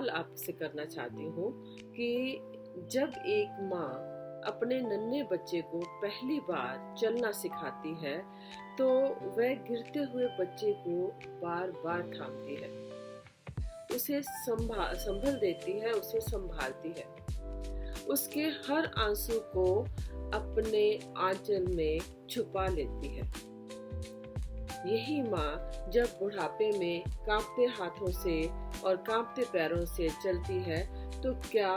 सवाल आपसे करना चाहती हूँ कि जब एक माँ अपने नन्हे बच्चे को पहली बार चलना सिखाती है तो वह गिरते हुए बच्चे को बार बार थामती है, उसे संभल देती है, उसे संभालती है, उसके हर आंसू को अपने आंचल में छुपा लेती है। यही माँ जब बुढ़ापे में कांपते हाथों से और कांपते पैरों से चलती है तो क्या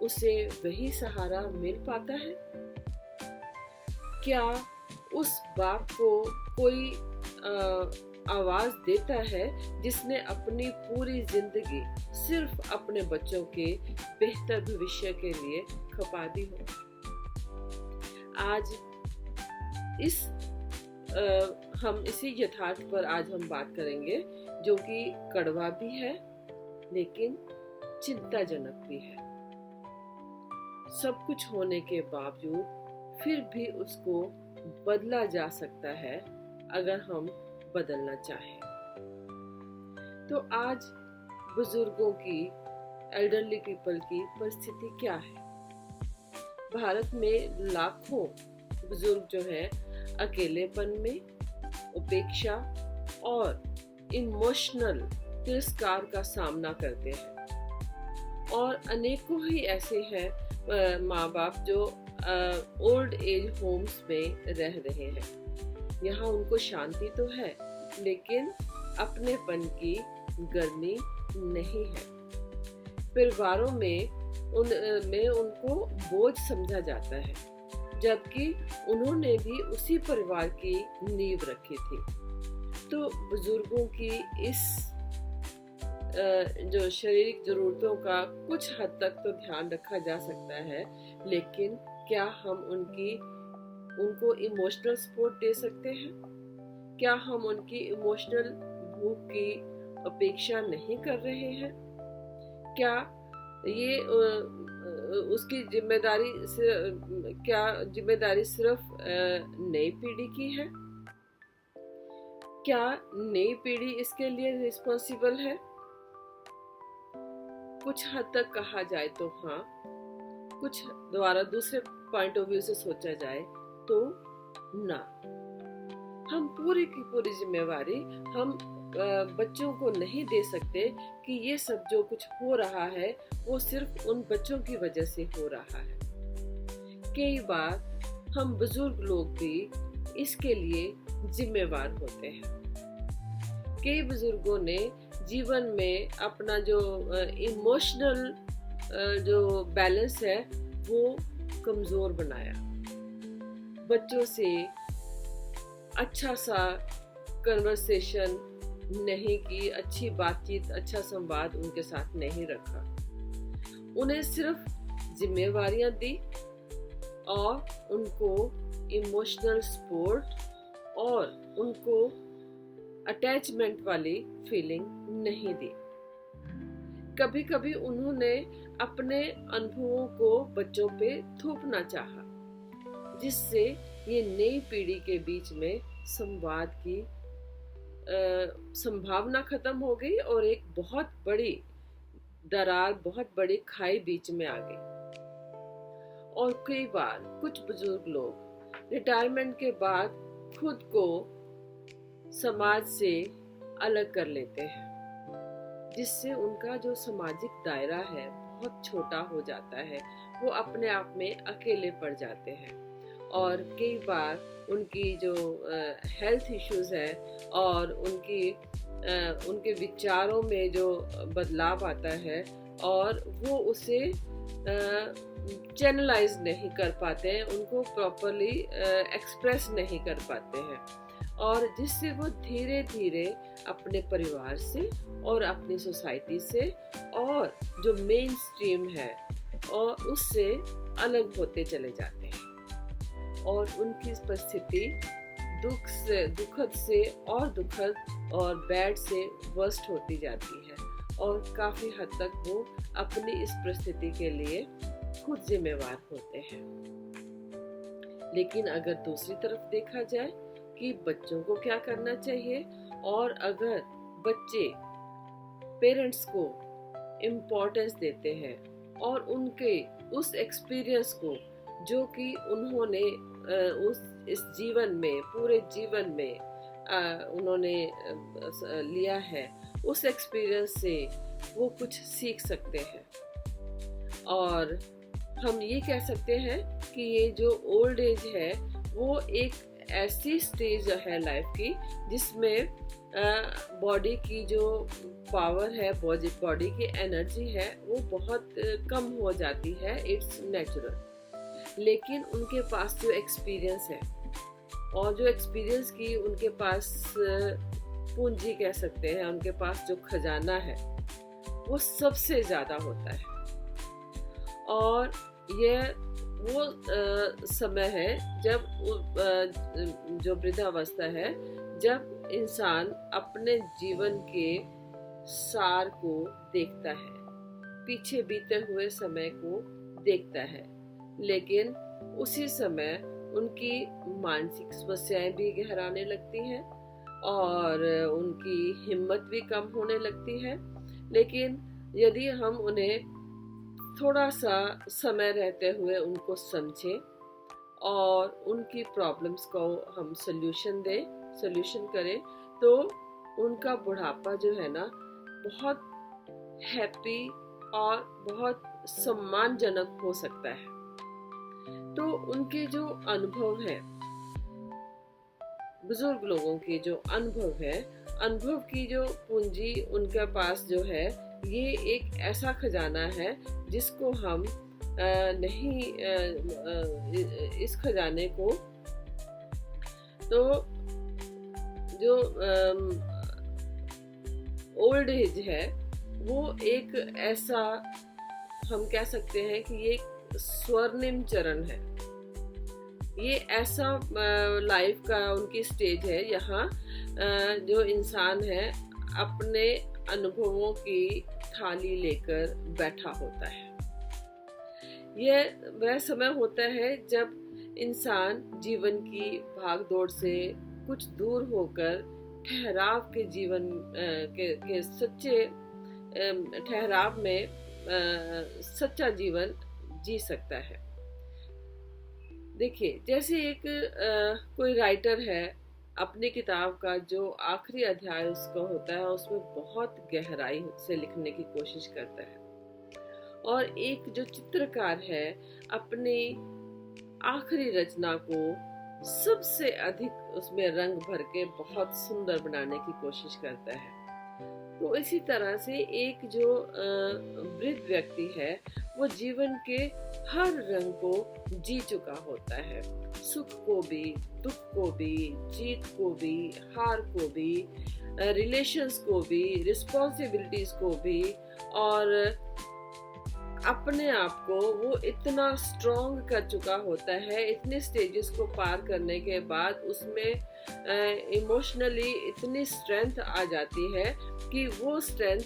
उसे वही सहारा मिल पाता है? क्या उस बाप को कोई आवाज देता है जिसने अपनी पूरी जिंदगी सिर्फ अपने बच्चों के बेहतर भविष्य के लिए खपा दी हो? आज हम इसी यथार्थ पर आज हम बात करेंगे जो कि कड़वा भी है लेकिन चिंताजनक भी है। सब कुछ होने के बावजूद फिर भी उसको बदला जा सकता है अगर हम बदलना चाहें। तो आज बुजुर्गों की, एल्डरली पीपल की परिस्थिति क्या है? भारत में लाखों बुजुर्ग जो है अकेलेपन में, उपेक्षा और इमोशनल तिरस्कार का सामना करते हैं और अनेकों ही ऐसे हैं माँ बाप जो ओल्ड एज होम्स में रह रहे हैं। यहाँ उनको शांति तो है लेकिन अपनेपन की गर्मी नहीं है। परिवारों में उनको बोझ समझा जाता है जबकि उन्होंने भी उसी परिवार की नींव रखी थी। तो बुजुर्गों की इस जो शारीरिक जरूरतों का कुछ हद तक तो ध्यान रखा जा सकता है, लेकिन क्या हम उनको इमोशनल सपोर्ट दे सकते हैं? क्या हम उनकी इमोशनल भूख की अपेक्षा नहीं कर रहे हैं? क्या ये उसकी जिम्मेदारी सिर्फ नई पीढ़ी की है? क्या नई पीढ़ी इसके लिए रिस्पॉन्सिबल है? कुछ हद तक कहा जाए तो हाँ, कुछ द्वारा दूसरे पॉइंट ऑफ व्यू से सोचा जाए तो ना। हम पूरी की पूरी जिम्मेवारी हम बच्चों को नहीं दे सकते कि ये सब जो कुछ हो रहा है वो सिर्फ उन बच्चों की वजह से हो रहा है। कई बार हम बुजुर्ग लोग भी इसके लिए जिम्मेवार होते हैं। कई बुजुर्गों ने जीवन में अपना जो इमोशनल जो बैलेंस है वो कमजोर बनाया। बच्चों से अच्छा सा कन्वर्सेशन नहीं की, अच्छी बातचीत, अच्छा संवाद उनके साथ नहीं रखा। उन्हें सिर्फ जिम्मेवारियां दी और उनको इमोशनल सपोर्ट और उनको अटैचमेंट वाली फीलिंग नहीं दी। कभी कभी उन्होंने अपने अनुभवों को बच्चों पे थोपना चाहा, जिससे ये नई पीढ़ी के बीच में संवाद की संभावना खत्म हो गई और एक बहुत बड़ी दरार, बहुत बड़ी खाई बीच में आ गई। और कई बार कुछ बुजुर्ग लोग रिटायरमेंट के बाद खुद को समाज से अलग कर लेते हैं, जिससे उनका जो सामाजिक दायरा है बहुत छोटा हो जाता है। वो अपने आप में अकेले पड़ जाते हैं और कई बार उनकी जो हेल्थ इश्यूज है और उनके विचारों में जो बदलाव आता है और वो उसे चैनलाइज नहीं कर पाते हैं, उनको प्रॉपरली एक्सप्रेस नहीं कर पाते हैं और जिससे वो धीरे धीरे अपने परिवार से और अपनी सोसाइटी से और जो मेन स्ट्रीम है और उससे अलग होते चले जाते हैं और उनकी परिस्थिति दुखद से और दुखद और बैड से वर्स्ट होती जाती है और काफी हद तक वो अपनी इस परिस्थिति के लिए खुद जिम्मेवार होते हैं। लेकिन अगर दूसरी तरफ देखा जाए कि बच्चों को क्या करना चाहिए और अगर बच्चे पेरेंट्स को इम्पोर्टेंस देते हैं और उनके उस एक्सपीरियंस को जो कि उन्होंने इस जीवन में, पूरे जीवन में उन्होंने लिया है, उस एक्सपीरियंस से वो कुछ सीख सकते हैं। और हम ये कह सकते हैं कि ये जो ओल्ड एज है वो एक ऐसी स्टेज है लाइफ की जिसमें बॉडी की जो पावर है, बॉडी की एनर्जी है वो बहुत कम हो जाती है, इट्स नेचुरल। लेकिन उनके पास जो एक्सपीरियंस है और जो एक्सपीरियंस की उनके पास पूंजी कह सकते हैं, उनके पास जो खजाना है वो सबसे ज़्यादा होता है। और यह वो समय है जब जो वृद्धावस्था है, जब इंसान अपने जीवन के सार को देखता है, पीछे बीते हुए समय को देखता है, लेकिन उसी समय उनकी मानसिक समस्याएं भी गहराने लगती हैं और उनकी हिम्मत भी कम होने लगती है। लेकिन यदि हम उन्हें थोड़ा सा समय रहते हुए उनको समझें और उनकी प्रॉब्लम्स को हम सल्यूशन करें, तो उनका बुढ़ापा जो है ना बहुत हैप्पी और बहुत सम्मानजनक हो सकता है। तो उनके जो अनुभव है, बुजुर्ग लोगों के जो अनुभव है, अनुभव की जो पूंजी उनके पास जो है, ये एक ऐसा खजाना है जिसको हम इस खजाने को तो जो ओल्ड एज है वो एक ऐसा हम कह सकते हैं कि ये स्वर्णिम चरण है। ये ऐसा लाइफ का उनकी स्टेज है, यहाँ जो इंसान है अपने अनुभवों की थाली लेकर बैठा होता है। यह वह समय होता है जब इंसान जीवन की भागदौड़ से कुछ दूर होकर ठहराव के जीवन के सच्चे ठहराव में सच्चा जीवन जी सकता है। देखिए, जैसे एक कोई राइटर है, अपनी किताब का जो आखिरी अध्याय उसका होता है उसमें बहुत गहराई से लिखने की कोशिश करता है, और एक जो चित्रकार है अपनी आखिरी रचना को सबसे अधिक उसमें रंग भर के बहुत सुंदर बनाने की कोशिश करता है। तो इसी तरह से एक जो वृद्ध व्यक्ति है वो जीवन के हर रंग को जी चुका होता है, सुख को भी, दुख को भी, जीत को भी, हार को भी, रिलेशंस को भी, रिस्पॉन्सिबिलिटीज को भी, और अपने आप को वो इतना स्ट्रॉन्ग कर चुका होता है। इतने स्टेजेस को पार करने के बाद उसमें इमोशनली इतनी स्ट्रेंथ आ जाती है कि वो स्ट्रेंथ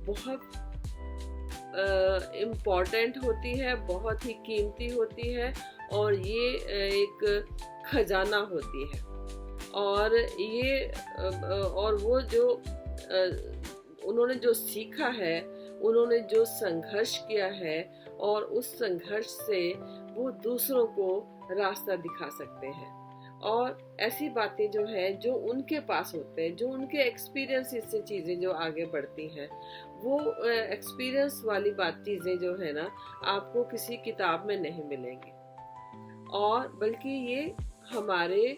बहुत इम्पॉर्टेंट होती है, बहुत ही कीमती होती है, और ये एक खजाना होती है। और ये और वो जो उन्होंने जो सीखा है, उन्होंने जो संघर्ष किया है, और उस संघर्ष से वो दूसरों को रास्ता दिखा सकते हैं। और ऐसी बातें जो है जो उनके पास होते हैं, जो उनके एक्सपीरियंस से चीज़ें जो आगे बढ़ती हैं, वो एक्सपीरियंस वाली चीज़ें जो है ना आपको किसी किताब में नहीं मिलेंगी, और बल्कि ये हमारे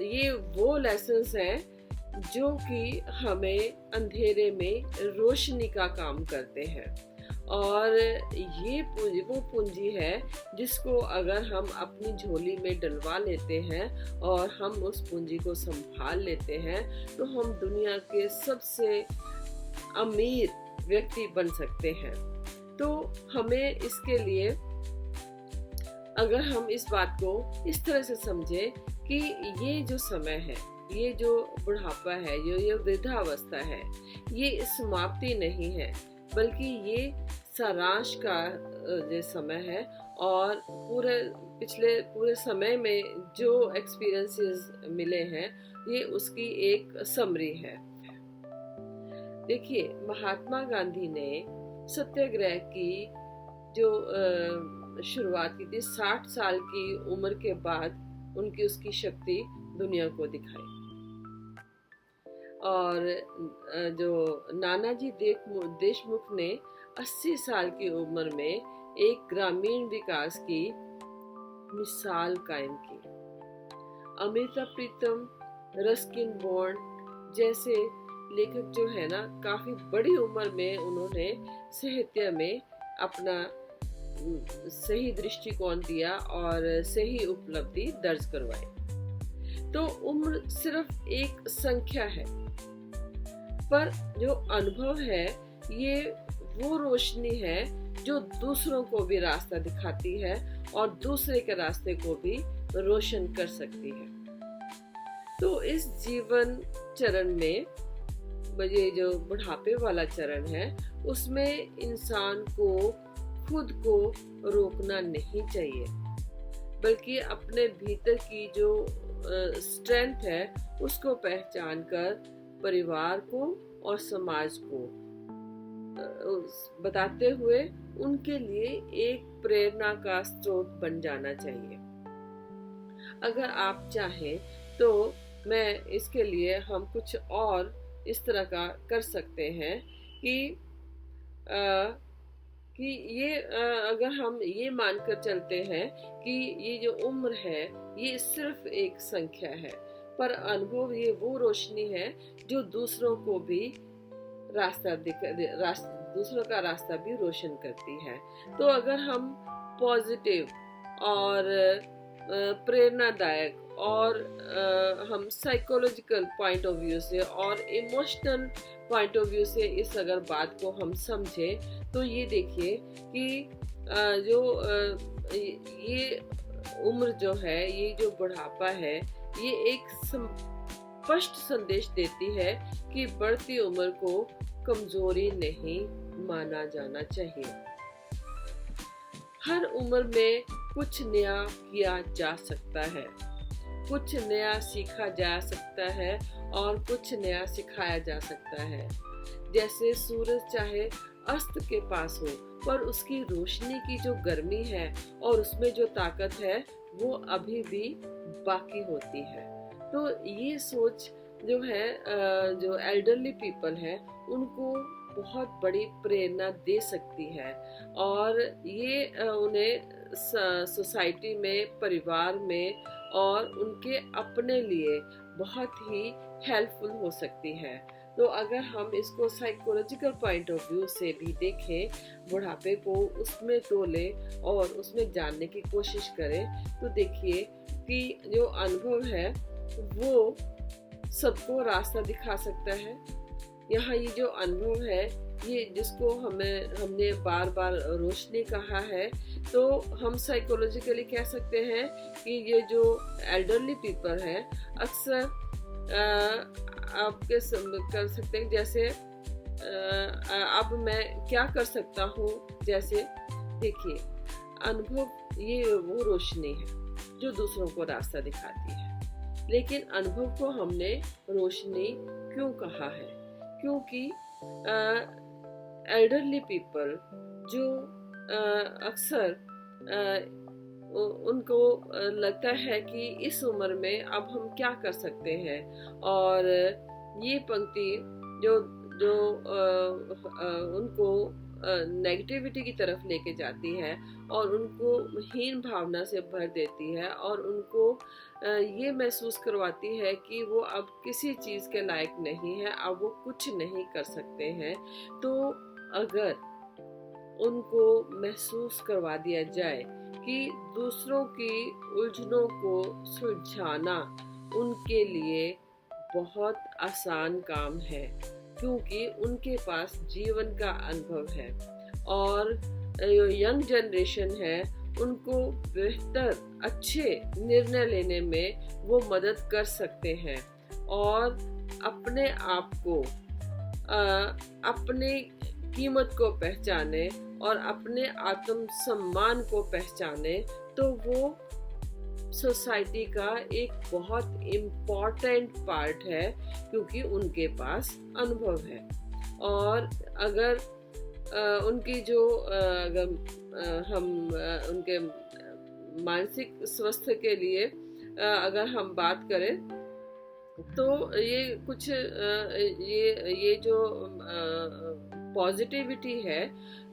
ये वो लेसन्स हैं जो कि हमें अंधेरे में रोशनी का काम करते हैं। और ये वो पूंजी है जिसको अगर हम अपनी झोली में डलवा लेते हैं और हम उस पूंजी को संभाल लेते हैं, तो हम दुनिया के सबसे अमीर व्यक्ति बन सकते हैं। तो हमें इसके लिए, अगर हम इस बात को इस तरह से समझें कि ये जो समय है, ये जो बुढ़ापा है, ये वृद्धावस्था है, ये समाप्ति नहीं है, बल्कि ये सारांश का जो समय है, और पूरे समय में जो एक्सपीरियंसेस मिले हैं ये उसकी एक समरी है। देखिए, महात्मा गांधी ने सत्याग्रह की जो शुरुआत की थी 60 साल की उम्र के बाद, उनकी उसकी शक्ति दुनिया को दिखाई। और जो नानाजी देशमुख ने 80 साल की उम्र में एक ग्रामीण विकास की मिसाल कायम की। अमृता प्रीतम, रस्किन बॉन्ड जैसे लेखक जो है ना, काफी बड़ी उम्र में उन्होंने साहित्य में अपना सही दृष्टिकोण दिया और सही उपलब्धि दर्ज करवाई। तो उम्र सिर्फ एक संख्या है, पर जो अनुभव है ये वो रोशनी है जो दूसरों को भी रास्ता दिखाती है और दूसरे के रास्ते को भी रोशन कर सकती है। तो इस जीवन चरण में, ये जो बुढ़ापे वाला चरण है, उसमें इंसान को खुद को रोकना नहीं चाहिए, बल्कि अपने भीतर की जो स्ट्रेंथ है उसको पहचान कर परिवार को और समाज को बताते हुए उनके लिए एक प्रेरणा का स्रोत बन जाना चाहिए। अगर आप चाहें तो मैं इसके लिए हम कुछ और इस तरह का कर सकते हैं कि ये अगर हम ये मानकर चलते हैं कि ये जो उम्र है ये सिर्फ एक संख्या है, पर अनुभव ये वो रोशनी है जो दूसरों को भी दूसरों का रास्ता भी रोशन करती है। तो अगर हम पॉजिटिव और प्रेरणादायक और हम साइकोलॉजिकल पॉइंट ऑफ व्यू से और इमोशनल पॉइंट ऑफ व्यू से इस अगर बात को हम समझें, तो ये देखिए कि जो ये उम्र जो है, ये जो बुढ़ापा है, ये एक स्पष्ट संदेश देती है कि बढ़ती उम्र को कमजोरी नहीं माना जाना चाहिए। हर उम्र में कुछ नया किया जा सकता है, कुछ नया सीखा जा सकता है और कुछ नया सिखाया जा सकता है। जैसे सूरज चाहे अस्त के पास हो, पर उसकी रोशनी की जो गर्मी है और उसमें जो ताकत है वो अभी भी बाकी होती है। तो ये सोच जो है, जो एल्डरली पीपल है, उनको बहुत बड़ी प्रेरणा दे सकती है और ये उन्हें सोसाइटी में, परिवार में और उनके अपने लिए बहुत ही हेल्पफुल हो सकती है। तो अगर हम इसको साइकोलॉजिकल पॉइंट ऑफ व्यू से भी देखें, बुढ़ापे को उसमें तोले और उसमें जानने की कोशिश करें, तो देखिए कि जो अनुभव है वो सबको रास्ता दिखा सकता है। यहाँ ये जो अनुभव है, ये जिसको हमने बार बार रोशनी कहा है, तो हम साइकोलॉजिकली कह सकते हैं कि ये जो एल्डरली पीपल है, अक्सर आप कर सकते हैं, जैसे अब मैं क्या कर सकता हूँ, जैसे देखिए अनुभव ये वो रोशनी है जो दूसरों को रास्ता दिखाती है। लेकिन अनुभव को हमने रोशनी क्यों कहा है? क्योंकि एल्डरली पीपल जो अक्सर उनको लगता है कि इस उम्र में अब हम क्या कर सकते हैं, और ये पंक्ति जो उनको नेगेटिविटी की तरफ लेके जाती है और उनको हीन भावना से भर देती है और उनको ये महसूस करवाती है कि वो अब किसी चीज़ के लायक नहीं है, अब वो कुछ नहीं कर सकते हैं। तो अगर उनको महसूस करवा दिया जाए कि दूसरों की उलझनों को सुलझाना उनके लिए बहुत आसान काम है, क्योंकि उनके पास जीवन का अनुभव है और यंग जनरेशन है, उनको बेहतर अच्छे निर्णय लेने में वो मदद कर सकते हैं और अपने आप को अपने कीमत को पहचाने और अपने आत्म सम्मान को पहचाने, तो वो सोसाइटी का एक बहुत इम्पोर्टेंट पार्ट है, क्योंकि उनके पास अनुभव है। और अगर उनकी जो अगर हम उनके मानसिक स्वास्थ्य के लिए अगर हम बात करें तो ये कुछ ये जो पॉजिटिविटी है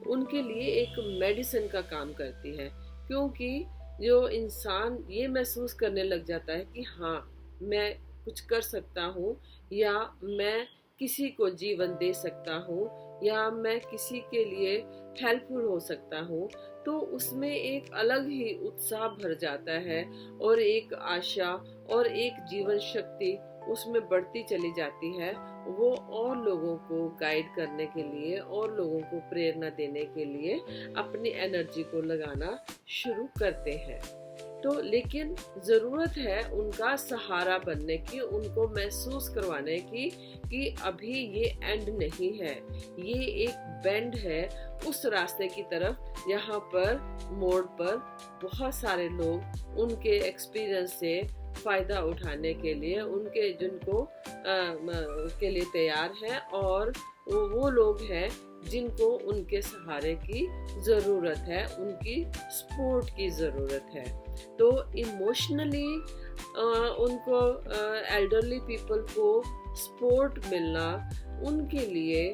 उनके लिए एक मेडिसिन का काम करती है, क्योंकि जो इंसान ये महसूस करने लग जाता है कि हाँ मैं कुछ कर सकता हूँ, या मैं किसी को जीवन दे सकता हूँ, या मैं किसी के लिए हेल्पफुल हो सकता हूँ, तो उसमें एक अलग ही उत्साह भर जाता है और एक आशा और एक जीवन शक्ति उसमें बढ़ती चली जाती है। वो और लोगों को गाइड करने के लिए और लोगों को प्रेरणा देने के लिए अपनी एनर्जी को लगाना शुरू करते हैं। तो लेकिन ज़रूरत है उनका सहारा बनने की, उनको महसूस करवाने की कि अभी ये एंड नहीं है, ये एक बेंड है उस रास्ते की तरफ जहाँ पर मोड़ पर बहुत सारे लोग उनके एक्सपीरियंस से फ़ायदा उठाने के लिए उनके जिनको के लिए तैयार हैं, और वो लोग हैं जिनको उनके सहारे की ज़रूरत है, उनकी सपोर्ट की ज़रूरत है। तो इमोशनली उनको एल्डरली पीपल को सपोर्ट मिलना उनके लिए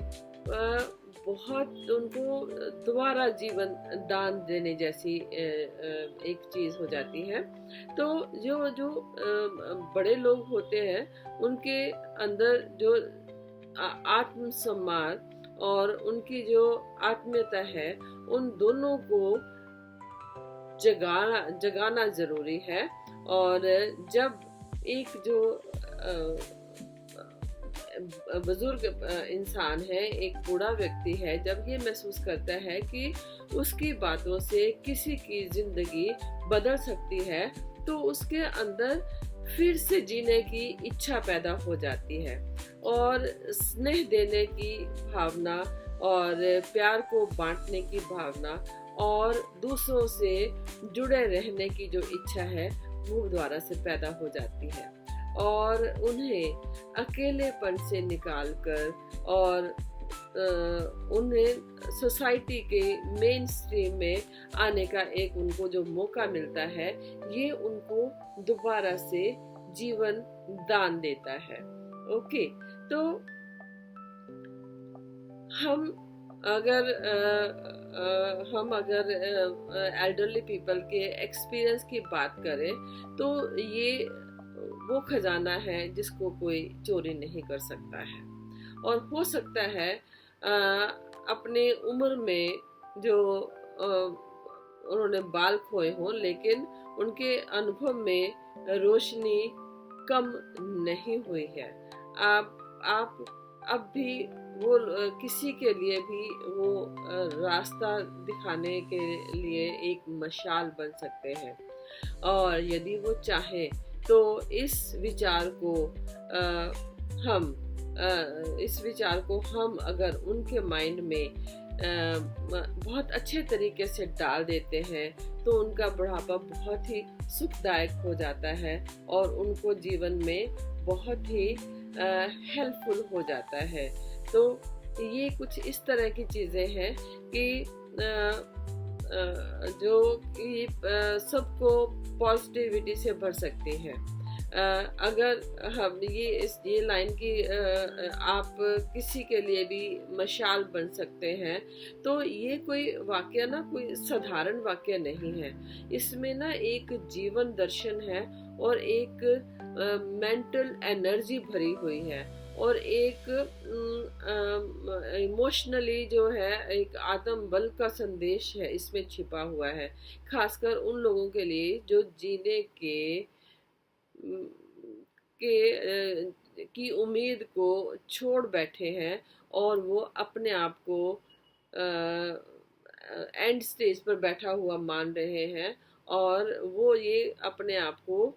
बहुत उनको दोबारा जीवन दान देने जैसी एक चीज़ हो जाती है। तो जो बड़े लोग होते हैं उनके अंदर जो आत्मसम्मान और उनकी जो आत्मीयता है, उन दोनों को जगाना जरूरी है। और जब एक जो बुजुर्ग इंसान है, एक बूढ़ा व्यक्ति है, जब ये महसूस करता है कि उसकी बातों से किसी की जिंदगी बदल सकती है, तो उसके अंदर फिर से जीने की इच्छा पैदा हो जाती है, और स्नेह देने की भावना और प्यार को बांटने की भावना और दूसरों से जुड़े रहने की जो इच्छा है वो दोबारा से पैदा हो जाती है, और उन्हें अकेलेपन से निकालकर और उन्हें सोसाइटी के मेन स्ट्रीम में आने का एक उनको जो मौका मिलता है, ये उनको दोबारा से जीवन दान देता है। ओके, तो हम अगर एल्डरली पीपल के एक्सपीरियंस की बात करें तो ये वो खजाना है जिसको कोई चोरी नहीं कर सकता है, और हो सकता है अपनी उम्र में जो उन्होंने बाल खोए हों, लेकिन उनके अनुभव में रोशनी कम नहीं हुई है। आप अब भी वो किसी के लिए भी वो रास्ता दिखाने के लिए एक मशाल बन सकते हैं, और यदि वो चाहे तो इस विचार को हम अगर उनके माइंड में बहुत अच्छे तरीके से डाल देते हैं तो उनका बुढ़ापा बहुत ही सुखदायक हो जाता है और उनको जीवन में बहुत ही हेल्पफुल हो जाता है। तो ये कुछ इस तरह की चीज़ें हैं कि जो कि सबको पॉजिटिविटी से भर सकती हैं। अगर हम ये लाइन की आप किसी के लिए भी मशाल बन सकते हैं, तो ये कोई वाक्य ना कोई साधारण वाक्य नहीं है, इसमें ना एक जीवन दर्शन है और एक मेंटल एनर्जी भरी हुई है, और एक इमोशनली जो है एक आत्म बल का संदेश है इसमें छिपा हुआ है, खासकर उन लोगों के लिए जो जीने की उम्मीद को छोड़ बैठे हैं और वो अपने आप को एंड स्टेज पर बैठा हुआ मान रहे हैं, और वो ये अपने आप को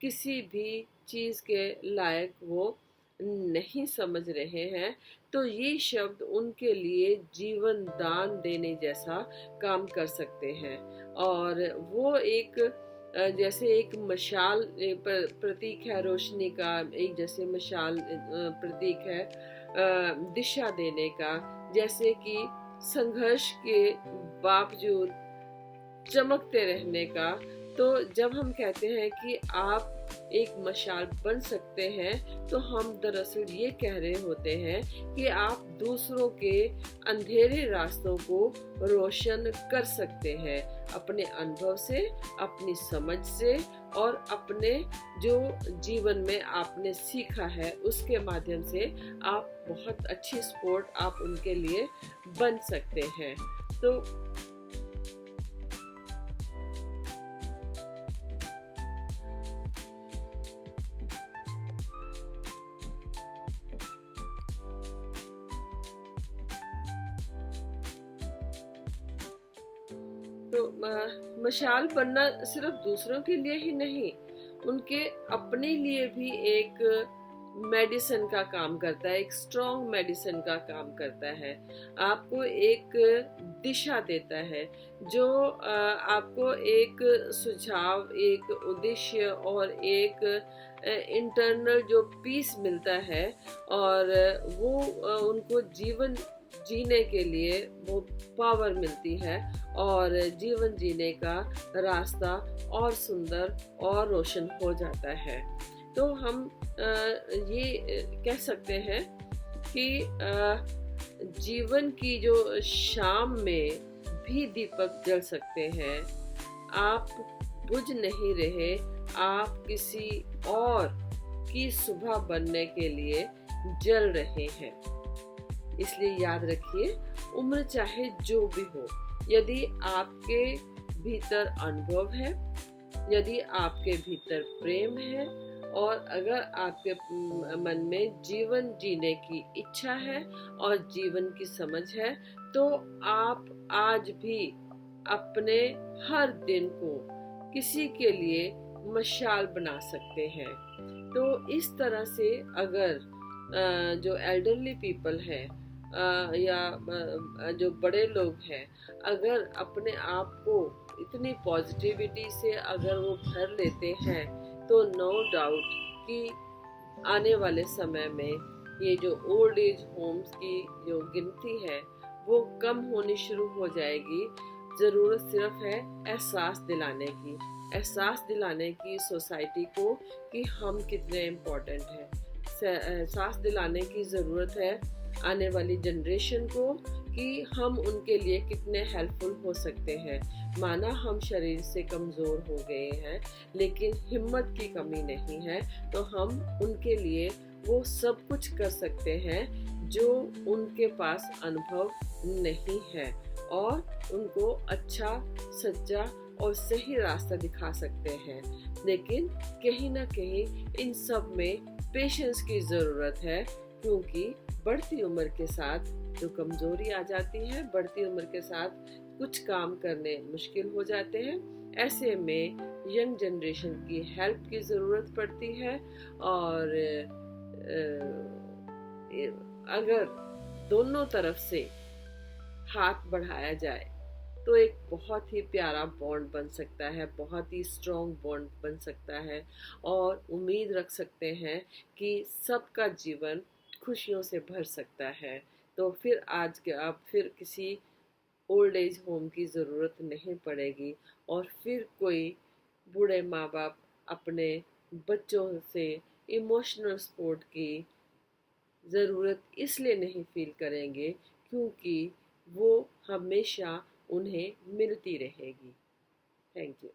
किसी भी चीज़ के लायक वो नहीं समझ रहे हैं। तो ये शब्द उनके लिए जीवन दान देने जैसा काम कर सकते हैं, और वो एक जैसे एक मशाल प्रतीक है रोशनी का, एक जैसे मशाल प्रतीक है दिशा देने का, जैसे कि संघर्ष के बावजूद चमकते रहने का। तो जब हम कहते हैं कि आप एक मशाल बन सकते हैं, तो हम दरअसल ये कह रहे होते हैं कि आप दूसरों के अंधेरे रास्तों को रोशन कर सकते हैं अपने अनुभव से, अपनी समझ से और अपने जो जीवन में आपने सीखा है उसके माध्यम से आप बहुत अच्छी सपोर्ट आप उनके लिए बन सकते हैं। तो मशाल बनना सिर्फ दूसरों के लिए ही नहीं, उनके अपने लिए भी एक मेडिसिन का काम करता है, एक स्ट्रॉन्ग मेडिसिन का काम करता है। आपको एक दिशा देता है, जो आपको एक सुझाव, एक उद्देश्य और एक इंटरनल जो पीस मिलता है, और वो उनको जीवन जीने के लिए वो पावर मिलती है और जीवन जीने का रास्ता और सुंदर और रोशन हो जाता है। तो हम ये कह सकते हैं कि जीवन की जो शाम में भी दीपक जल सकते हैं। आप बुझ नहीं रहे, आप किसी और की सुबह बनने के लिए जल रहे हैं। इसलिए याद रखिए, उम्र चाहे जो भी हो, यदि आपके भीतर अनुभव है, यदि आपके भीतर प्रेम है और अगर आपके मन में जीवन जीने की इच्छा है और जीवन की समझ है, तो आप आज भी अपने हर दिन को किसी के लिए मशाल बना सकते हैं। तो इस तरह से अगर जो एल्डरली पीपल हैं या जो बड़े लोग हैं, अगर अपने आप को इतनी पॉजिटिविटी से अगर वो भर लेते हैं, तो नो डाउट कि आने वाले समय में ये जो ओल्ड एज होम्स की जो गिनती है वो कम होनी शुरू हो जाएगी। ज़रूरत सिर्फ है एहसास दिलाने की, एहसास दिलाने की सोसाइटी को कि हम कितने इम्पोर्टेंट हैं। एहसास दिलाने की ज़रूरत है आने वाली जनरेशन को कि हम उनके लिए कितने हेल्पफुल हो सकते हैं। माना हम शरीर से कमज़ोर हो गए हैं, लेकिन हिम्मत की कमी नहीं है, तो हम उनके लिए वो सब कुछ कर सकते हैं जो उनके पास अनुभव नहीं है, और उनको अच्छा, सच्चा और सही रास्ता दिखा सकते हैं। लेकिन कहीं ना कहीं इन सब में पेशेंस की ज़रूरत है, क्योंकि बढ़ती उम्र के साथ जो कमज़ोरी आ जाती है, बढ़ती उम्र के साथ कुछ काम करने मुश्किल हो जाते हैं। ऐसे में यंग जनरेशन की हेल्प की ज़रूरत पड़ती है, और अगर दोनों तरफ से हाथ बढ़ाया जाए तो एक बहुत ही प्यारा बॉन्ड बन सकता है, बहुत ही स्ट्रॉन्ग बॉन्ड बन सकता है, और उम्मीद रख सकते हैं कि सबका जीवन खुशियों से भर सकता है। तो फिर आज के अब फिर किसी ओल्ड एज होम की ज़रूरत नहीं पड़ेगी, और फिर कोई बूढ़े माँ बाप अपने बच्चों से इमोशनल सपोर्ट की ज़रूरत इसलिए नहीं फील करेंगे क्योंकि वो हमेशा उन्हें मिलती रहेगी। Thank you.